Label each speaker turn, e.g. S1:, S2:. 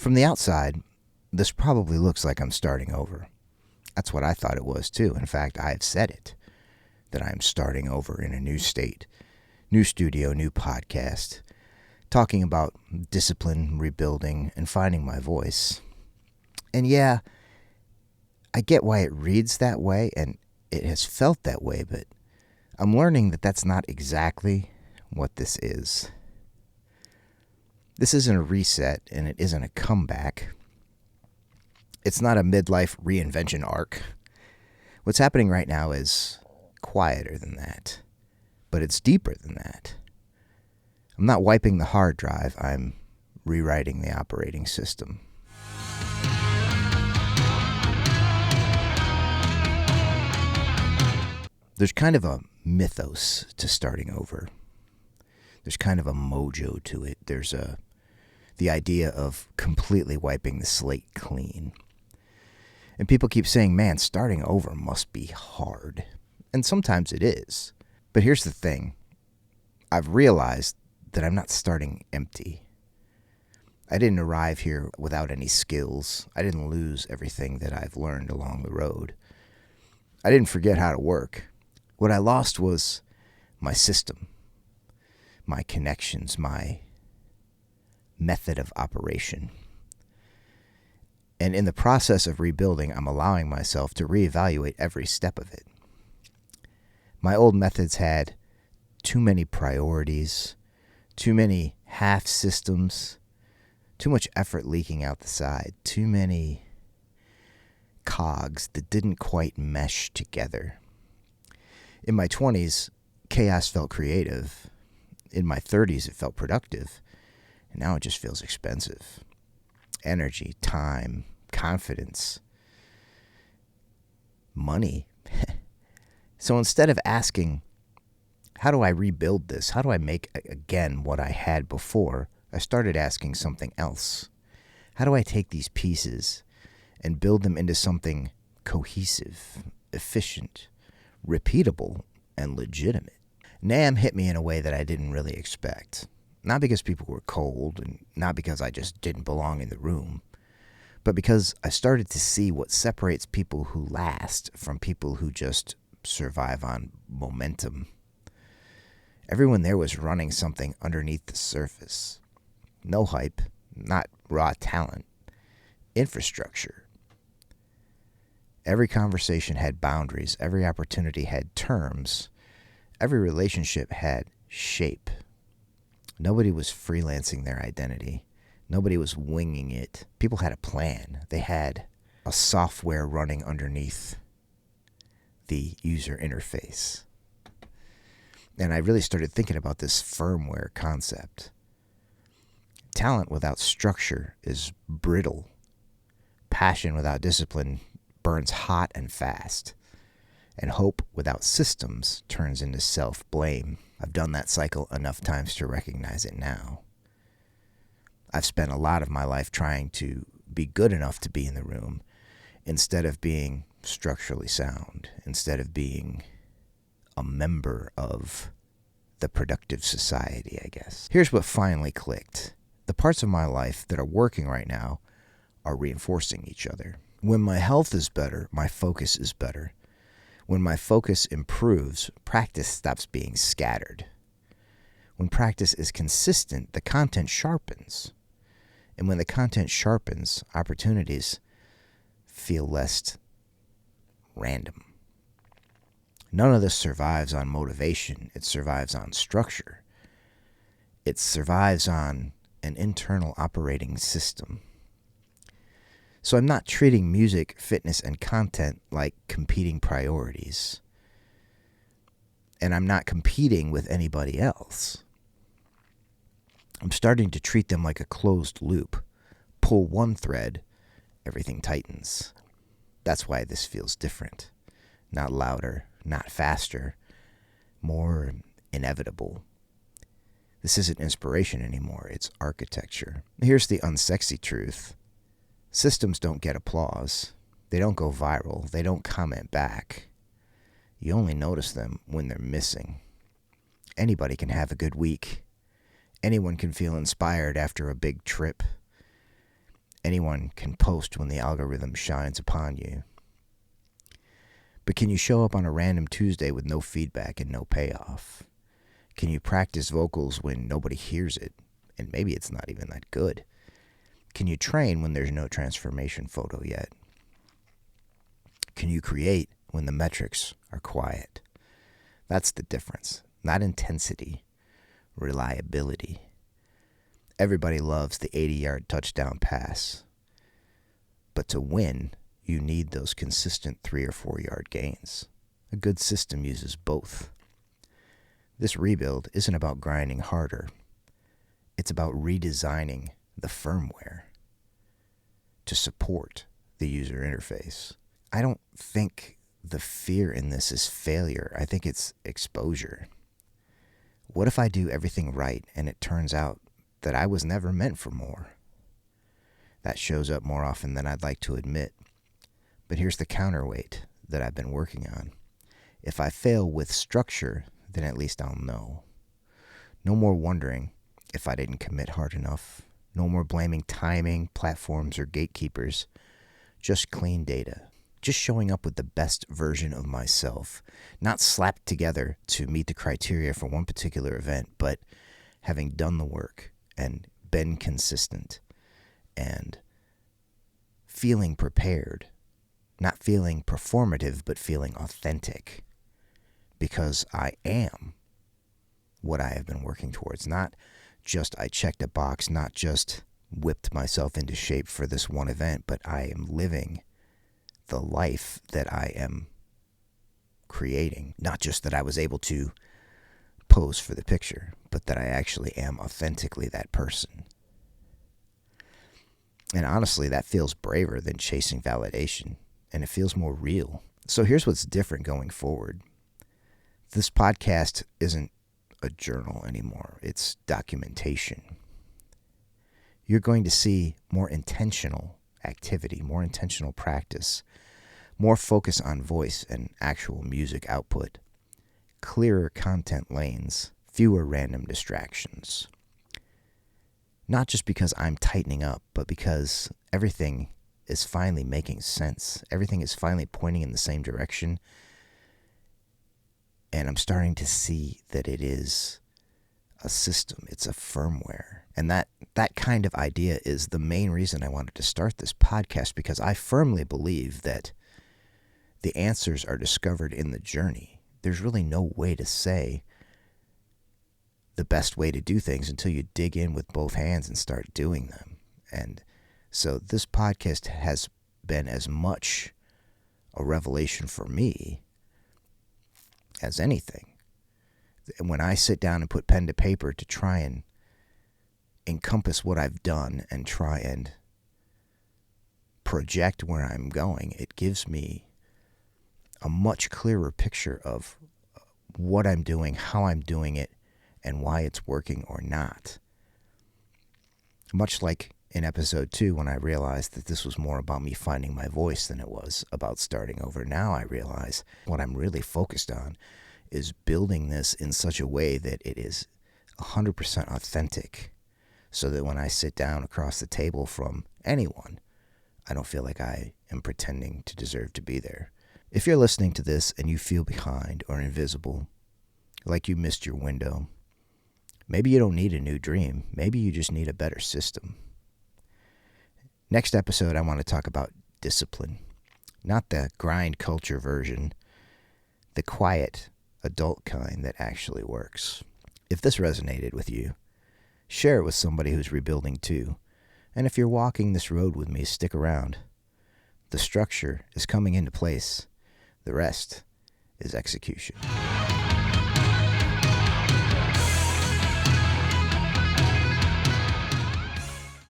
S1: From the outside, this probably looks like I'm starting over. That's what I thought it was too. In fact, I've said it, that I'm starting over in a new state, new studio, new podcast, talking about discipline, rebuilding, and finding my voice. And yeah, I get why it reads that way, and it has felt that way, but I'm learning that that's not exactly what this is. This isn't a reset, and it isn't a comeback. It's not a midlife reinvention arc. What's happening right now is quieter than that, but it's deeper than that. I'm not wiping the hard drive, I'm rewriting the operating system. There's kind of a mythos to starting over. There's kind of a mojo to it. There's the idea of completely wiping the slate clean. And people keep saying, man, starting over must be hard. And sometimes it is. But here's the thing. I've realized that I'm not starting empty. I didn't arrive here without any skills. I didn't lose everything that I've learned along the road. I didn't forget how to work. What I lost was my system, my connections, my method of operation. And in the process of rebuilding, I'm allowing myself to reevaluate every step of it. My old methods had too many priorities, too many half systems, too much effort leaking out the side, too many cogs that didn't quite mesh together. In my 20s, chaos felt creative. In my 30s, it felt productive. And now it just feels expensive. Energy, time, confidence, money. So instead of asking, how do I rebuild this? How do I make again what I had before? I started asking something else. How do I take these pieces and build them into something cohesive, efficient, repeatable, and legitimate? NAMM hit me in a way that I didn't really expect. Not because people were cold, and not because I just didn't belong in the room, but because I started to see what separates people who last from people who just survive on momentum. Everyone there was running something underneath the surface. No hype, not raw talent, infrastructure. Every conversation had boundaries, every opportunity had terms, every relationship had shape. Nobody was freelancing their identity. Nobody was winging it. People had a plan. They had a software running underneath the user interface. And I really started thinking about this firmware concept. Talent without structure is brittle. Passion without discipline burns hot and fast. And hope without systems turns into self-blame. I've done that cycle enough times to recognize it now. I've spent a lot of my life trying to be good enough to be in the room instead of being structurally sound, instead of being a member of the productive society, I guess. Here's what finally clicked. The parts of my life that are working right now are reinforcing each other. When my health is better, my focus is better. When my focus improves, practice stops being scattered. When practice is consistent, the content sharpens. And when the content sharpens, opportunities feel less random. None of this survives on motivation. It survives on structure. It survives on an internal operating system. So I'm not treating music, fitness, and content like competing priorities. And I'm not competing with anybody else. I'm starting to treat them like a closed loop. Pull one thread, everything tightens. That's why this feels different. Not louder, not faster, more inevitable. This isn't inspiration anymore, it's architecture. Here's the unsexy truth. Systems don't get applause. They don't go viral. They don't comment back. You only notice them when they're missing. Anybody can have a good week. Anyone can feel inspired after a big trip. Anyone can post when the algorithm shines upon you. But can you show up on a random Tuesday with no feedback and no payoff? Can you practice vocals when nobody hears it, and maybe it's not even that good? Can you train when there's no transformation photo yet? Can you create when the metrics are quiet? That's the difference. Not intensity, reliability. Everybody loves the 80-yard touchdown pass. But to win, you need those consistent 3 or 4 yard gains. A good system uses both. This rebuild isn't about grinding harder. It's about redesigning the firmware to support the user interface. I don't think the fear in this is failure. I think it's exposure. What if I do everything right and it turns out that I was never meant for more? That shows up more often than I'd like to admit. But here's the counterweight that I've been working on. If I fail with structure, then at least I'll know. No more wondering if I didn't commit hard enough. No more blaming timing, platforms, or gatekeepers. Just clean data. Just showing up with the best version of myself. Not slapped together to meet the criteria for one particular event, but having done the work and been consistent and feeling prepared. Not feeling performative, but feeling authentic. Because I am what I have been working towards. Not just I checked a box, not just whipped myself into shape for this one event, but I am living the life that I am creating. Not just that I was able to pose for the picture, but that I actually am authentically that person. And honestly, that feels braver than chasing validation, and it feels more real. So here's what's different going forward. This podcast isn't a journal anymore. It's documentation. You're going to see more intentional activity, more intentional practice, more focus on voice and actual music output, clearer content lanes, fewer random distractions. Not just because I'm tightening up, but because everything is finally making sense. Everything is finally pointing in the same direction. And I'm starting to see that it is a system. It's a firmware. And that kind of idea is the main reason I wanted to start this podcast, because I firmly believe that the answers are discovered in the journey. There's really no way to say the best way to do things until you dig in with both hands and start doing them. And so this podcast has been as much a revelation for me as anything. When I sit down and put pen to paper to try and encompass what I've done and try and project where I'm going, it gives me a much clearer picture of what I'm doing, how I'm doing it, and why it's working or not. Much like in episode 2, when I realized that this was more about me finding my voice than it was about starting over. Now I realize what I'm really focused on is building this in such a way that it is 100% authentic, so that when I sit down across the table from anyone, I don't feel like I am pretending to deserve to be there. If you're listening to this and you feel behind or invisible, like you missed your window, maybe you don't need a new dream. Maybe you just need a better system. Next episode, I want to talk about discipline. Not the grind culture version, the quiet, adult kind that actually works. If this resonated with you, share it with somebody who's rebuilding too. And if you're walking this road with me, stick around. The structure is coming into place. The rest is execution.